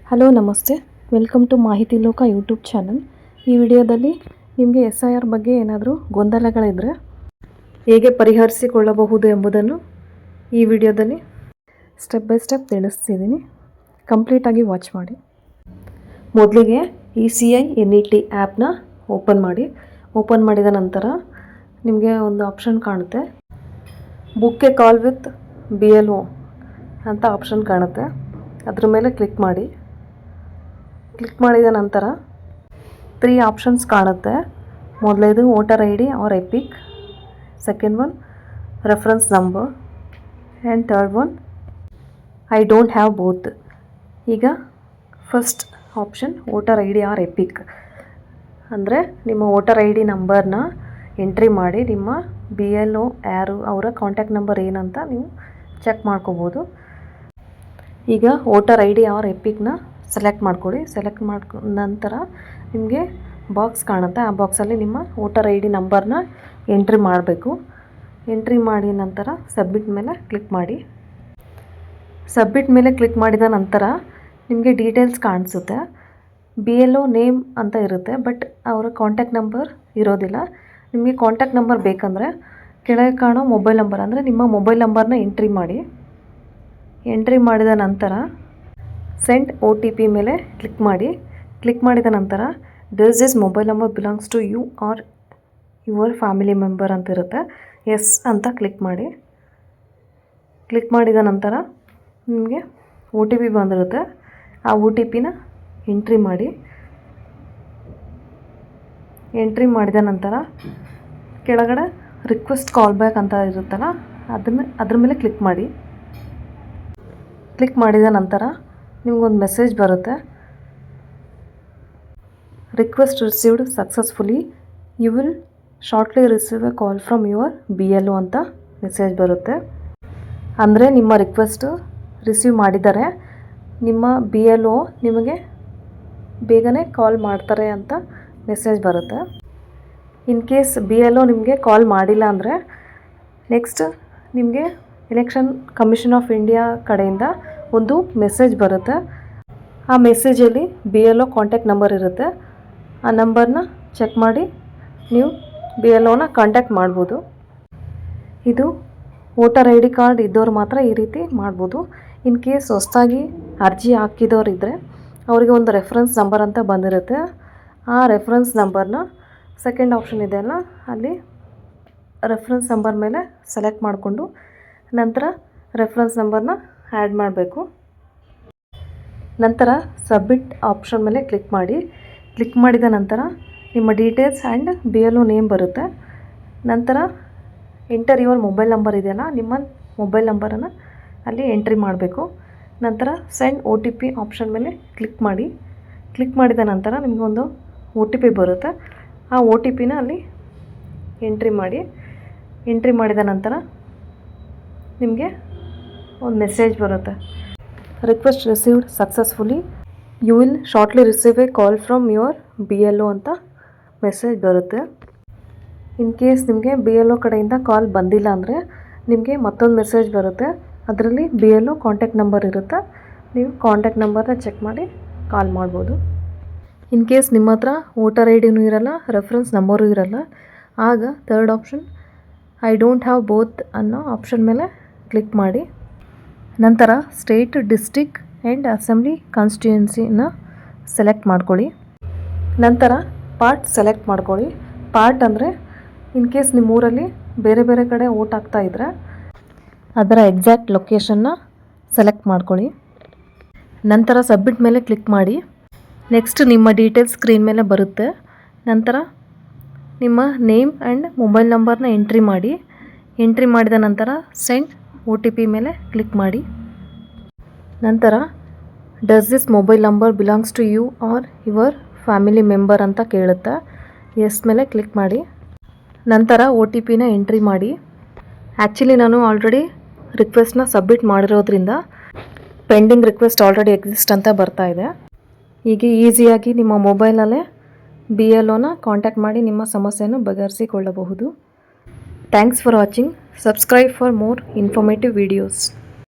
Hello ನಮಸ್ತೆ, welcome to ಮಾಹಿತಿ ಲೋಕ ಯೂಟ್ಯೂಬ್ ಚಾನಲ್. ಈ ವಿಡಿಯೋದಲ್ಲಿ ನಿಮಗೆ SIR ಬಗ್ಗೆ ಏನಾದರೂ ಗೊಂದಲಗಳಿದ್ದರೆ ಹೇಗೆ ಪರಿಹರಿಸಿಕೊಳ್ಳಬಹುದು ಎಂಬುದನ್ನು ಈ ವಿಡಿಯೋದಲ್ಲಿ ಸ್ಟೆಪ್ ಬೈ ಸ್ಟೆಪ್ ತಿಳಿಸ್ತಿದ್ದೀನಿ. ಕಂಪ್ಲೀಟಾಗಿ ವಾಚ್ ಮಾಡಿ. ಮೊದಲಿಗೆ ECI NET ಆ್ಯಪ್ನ ಓಪನ್ ಮಾಡಿ. ಓಪನ್ ಮಾಡಿದ ನಂತರ ನಿಮಗೆ ಒಂದು ಆಪ್ಷನ್ ಕಾಣುತ್ತೆ, book A call with BLO ಅಂತ ಆಪ್ಷನ್ ಕಾಣುತ್ತೆ. ಅದ್ರ ಮೇಲೆ ಕ್ಲಿಕ್ ಮಾಡಿ. ಕ್ಲಿಕ್ ಮಾಡಿದ ನಂತರ 3 ಆಪ್ಷನ್ಸ್ ಕಾಣುತ್ತೆ. ಮೊದಲೇದು voter ID or EPIC, second one reference number and third one I don't have both. ಈಗ first option voter ID or EPIC ಅಂದರೆ ನಿಮ್ಮ ವೋಟರ್ ID ನಂಬರ್ನ ಎಂಟ್ರಿ ಮಾಡಿ ನಿಮ್ಮ BLO ಯಾರು ಅವರ ಕಾಂಟ್ಯಾಕ್ಟ್ ನಂಬರ್ ಏನಂತ ನೀವು ಚೆಕ್ ಮಾಡ್ಕೋಬೋದು. ಈಗ ವೋಟರ್ ID ಆರ್ ಎಪಿಕ್ನ ಸೆಲೆಕ್ಟ್ ಮಾಡ್ಕೊಳ್ಳಿ. ಸೆಲೆಕ್ಟ್ ಮಾಡ್ಕೊಂಡ ನಂತರ ನಿಮಗೆ ಬಾಕ್ಸ್ ಕಾಣುತ್ತೆ. ಆ ಬಾಕ್ಸಲ್ಲಿ ನಿಮ್ಮ ವೋಟರ್ ID ನಂಬರ್ನ ಎಂಟ್ರಿ ಮಾಡಬೇಕು. ಎಂಟ್ರಿ ಮಾಡಿ ನಂತರ ಸಬ್ಮಿಟ್ ಮೇಲೆ ಕ್ಲಿಕ್ ಮಾಡಿ. ಸಬ್ಮಿಟ್ ಮೇಲೆ ಕ್ಲಿಕ್ ಮಾಡಿದ ನಂತರ ನಿಮಗೆ ಡೀಟೇಲ್ಸ್ ಕಾಣಿಸುತ್ತೆ. BLO ನೇಮ್ ಅಂತ ಇರುತ್ತೆ, ಬಟ್ ಅವರ ಕಾಂಟ್ಯಾಕ್ಟ್ ನಂಬರ್ ಇರೋದಿಲ್ಲ. ನಿಮಗೆ ಕಾಂಟ್ಯಾಕ್ಟ್ ನಂಬರ್ ಬೇಕಂದರೆ ಕೆಳಗೆ ಕಾಣೋ ಮೊಬೈಲ್ ನಂಬರ್ ಅಂದರೆ ನಿಮ್ಮ ಮೊಬೈಲ್ ನಂಬರ್ನ ಎಂಟ್ರಿ ಮಾಡಿ. ಎಂಟ್ರಿ ಮಾಡಿದ ನಂತರ ಸೆಂಡ್ OTP ಮೇಲೆ ಕ್ಲಿಕ್ ಮಾಡಿ. ಕ್ಲಿಕ್ ಮಾಡಿದ ನಂತರ this mobile number belongs to you or your family member ಅಂತ ಇರುತ್ತೆ. ಎಸ್ ಅಂತ ಕ್ಲಿಕ್ ಮಾಡಿ. ಕ್ಲಿಕ್ ಮಾಡಿದ ನಂತರ ನಿಮಗೆ OTP ಬಂದಿರುತ್ತೆ. ಆ OTPನ ಎಂಟ್ರಿ ಮಾಡಿ. ಎಂಟ್ರಿ ಮಾಡಿದ ನಂತರ ಕೆಳಗಡೆ ರಿಕ್ವೆಸ್ಟ್ ಕಾಲ್ ಬ್ಯಾಕ್ ಅಂತ ಇರುತ್ತಲ್ಲ, ಅದ್ರ ಮೇಲೆ ಕ್ಲಿಕ್ ಮಾಡಿ. ಕ್ಲಿಕ್ ಮಾಡಿದ ನಂತರ ನಿಮಗೊಂದು ಮೆಸೇಜ್ ಬರುತ್ತೆ, request received successfully, you will shortly receive a call from your BLO ಅಂತ ಮೆಸೇಜ್ ಬರುತ್ತೆ. ಅಂದರೆ ನಿಮ್ಮ ರಿಕ್ವೆಸ್ಟು ರಿಸೀವ್ ಮಾಡಿದ್ದಾರೆ, ನಿಮ್ಮ BLO ನಿಮಗೆ ಬೇಗನೆ ಕಾಲ್ ಮಾಡ್ತಾರೆ ಅಂತ ಮೆಸೇಜ್ ಬರುತ್ತೆ. ಇನ್ ಕೇಸ್ BLO ನಿಮಗೆ ಕಾಲ್ ಮಾಡಿಲ್ಲ ಅಂದರೆ ನೆಕ್ಸ್ಟ್ ನಿಮಗೆ ಎಲೆಕ್ಷನ್ ಕಮಿಷನ್ ಆಫ್ ಇಂಡಿಯಾ ಕಡೆಯಿಂದ ಒಂದು ಮೆಸೇಜ್ ಬರುತ್ತೆ. ಆ ಮೆಸೇಜಲ್ಲಿ BLO ಕಾಂಟ್ಯಾಕ್ಟ್ ನಂಬರ್ ಇರುತ್ತೆ. ಆ ನಂಬರ್ನ ಚೆಕ್ ಮಾಡಿ ನೀವು BLOನ ಕಾಂಟ್ಯಾಕ್ಟ್ ಮಾಡ್ಬೋದು. ಇದು ವೋಟರ್ ID ಕಾರ್ಡ್ ಇದ್ದವ್ರು ಮಾತ್ರ ಈ ರೀತಿ ಮಾಡ್ಬೋದು. ಇನ್ ಕೇಸ್ ಹೊಸದಾಗಿ ಅರ್ಜಿ ಹಾಕಿದವ್ರು ಇದ್ದರೆ ಅವರಿಗೆ ಒಂದು ರೆಫರೆನ್ಸ್ ನಂಬರ್ ಅಂತ ಬಂದಿರುತ್ತೆ. ಆ ರೆಫರೆನ್ಸ್ ನಂಬರ್ನ ಸೆಕೆಂಡ್ ಆಪ್ಷನ್ ಇದೆಯಲ್ಲ, ಅಲ್ಲಿ ರೆಫರೆನ್ಸ್ ನಂಬರ್ ಮೇಲೆ ಸೆಲೆಕ್ಟ್ ಮಾಡಿಕೊಂಡು ನಂತರ ರೆಫರೆನ್ಸ್ ನಂಬರ್ನ ಆ್ಯಡ್ ಮಾಡಬೇಕು. ನಂತರ ಸಬ್ಮಿಟ್ ಆಪ್ಷನ್ ಮೇಲೆ ಕ್ಲಿಕ್ ಮಾಡಿ. ಕ್ಲಿಕ್ ಮಾಡಿದ ನಂತರ ನಿಮ್ಮ ಡೀಟೇಲ್ಸ್ ಆ್ಯಂಡ್ BLO ನೇಮ್ ಬರುತ್ತೆ. ನಂತರ ಎಂಟರ್ ಯುವರ್ ಮೊಬೈಲ್ ನಂಬರ್ ಇದೆಯಲ್ಲ, ನಿಮ್ಮ ಮೊಬೈಲ್ ನಂಬರನ್ನು ಅಲ್ಲಿ ಎಂಟ್ರಿ ಮಾಡಬೇಕು. ನಂತರ ಸೆಂಡ್ OTP ಆಪ್ಷನ್ ಮೇಲೆ ಕ್ಲಿಕ್ ಮಾಡಿ. ಕ್ಲಿಕ್ ಮಾಡಿದ ನಂತರ ನಿಮಗೊಂದು OTP ಬರುತ್ತೆ. ಆ OTPನ ಅಲ್ಲಿ ಎಂಟ್ರಿ ಮಾಡಿ. ಎಂಟ್ರಿ ಮಾಡಿದ ನಂತರ ನಿಮಗೆ ಒಂದು ಮೆಸೇಜ್ ಬರುತ್ತೆ, request received successfully, you will shortly receive a call from your BLO ಅಂತ ಮೆಸೇಜ್ ಬರುತ್ತೆ. ಇನ್ ಕೇಸ್ ನಿಮಗೆ BLO ಕಡೆಯಿಂದ ಕಾಲ್ ಬಂದಿಲ್ಲ ಅಂದರೆ ನಿಮಗೆ ಮತ್ತೊಂದು ಮೆಸೇಜ್ ಬರುತ್ತೆ. ಅದರಲ್ಲಿ BLO ಕಾಂಟ್ಯಾಕ್ಟ್ ನಂಬರ್ ಇರುತ್ತೆ. ನೀವು ಕಾಂಟ್ಯಾಕ್ಟ್ ನಂಬರ್ನ ಚೆಕ್ ಮಾಡಿ ಕಾಲ್ ಮಾಡ್ಬೋದು. ಇನ್ ಕೇಸ್ ನಿಮ್ಮ ಹತ್ರ ವೋಟರ್ IDನೂ ಇರಲ್ಲ, ರೆಫರೆನ್ಸ್ ನಂಬರು ಇರಲ್ಲ, ಆಗ third option I don't have both ಅನ್ನೋ ಆಪ್ಷನ್ ಮೇಲೆ ಕ್ಲಿಕ್ ಮಾಡಿ. ನಂತರ ಸ್ಟೇಟ್, ಡಿಸ್ಟ್ರಿಕ್ಟ್ ಆ್ಯಂಡ್ ಅಸೆಂಬ್ಲಿ ಕಾನ್ಸ್ಟಿಟ್ಯೂನ್ಸಿನ ಸೆಲೆಕ್ಟ್ ಮಾಡ್ಕೊಳ್ಳಿ. ನಂತರ ಪಾರ್ಟ್ ಸೆಲೆಕ್ಟ್ ಮಾಡ್ಕೊಳ್ಳಿ. ಪಾರ್ಟ್ ಅಂದರೆ ಇನ್ ಕೇಸ್ ನಿಮ್ಮ ಊರಲ್ಲಿ ಬೇರೆ ಬೇರೆ ಕಡೆ ವೋಟ್ ಆಗ್ತಾ ಇದ್ದರೆ ಅದರ ಎಕ್ಸಾಕ್ಟ್ ಲೊಕೇಶನ್ನ ಸೆಲೆಕ್ಟ್ ಮಾಡ್ಕೊಳ್ಳಿ. ನಂತರ ಸಬ್ಮಿಟ್ ಮೇಲೆ ಕ್ಲಿಕ್ ಮಾಡಿ. ನೆಕ್ಸ್ಟ್ ನಿಮ್ಮ ಡೀಟೇಲ್ಸ್ ಸ್ಕ್ರೀನ್ ಮೇಲೆ ಬರುತ್ತೆ. ನಂತರ ನಿಮ್ಮ ನೇಮ್ ಆ್ಯಂಡ್ ಮೊಬೈಲ್ ನಂಬರ್ನ ಎಂಟ್ರಿ ಮಾಡಿ. ಎಂಟ್ರಿ ಮಾಡಿದ ನಂತರ ಸೆಂಡ್ OTP ಮೇಲೆ ಕ್ಲಿಕ್ ಮಾಡಿ. ನಂತರ does this mobile number belongs to you or your family member ಅಂತ ಕೇಳುತ್ತೆ. ಎಸ್ ಮೇಲೆ ಕ್ಲಿಕ್ ಮಾಡಿ. ನಂತರ OTPನ ಎಂಟ್ರಿ ಮಾಡಿ. ಆ್ಯಕ್ಚುಲಿ ನಾನು ಆಲ್ರೆಡಿ ರಿಕ್ವೆಸ್ಟ್ನ ಸಬ್ಮಿಟ್ ಮಾಡಿರೋದ್ರಿಂದ ಪೆಂಡಿಂಗ್ ರಿಕ್ವೆಸ್ಟ್ ಆಲ್ರೆಡಿ ಎಕ್ಸಿಸ್ಟ್ ಅಂತ ಬರ್ತಾ ಇದೆ. ಹೀಗೆ ಈಸಿಯಾಗಿ ನಿಮ್ಮ ಮೊಬೈಲಲ್ಲೇ BLOನ ಕಾಂಟ್ಯಾಕ್ಟ್ ಮಾಡಿ ನಿಮ್ಮ ಸಮಸ್ಯೆಯನ್ನು ಬಗೆಹರಿಸಿಕೊಳ್ಳಬಹುದು. Thanks for watching. Subscribe for more informative videos.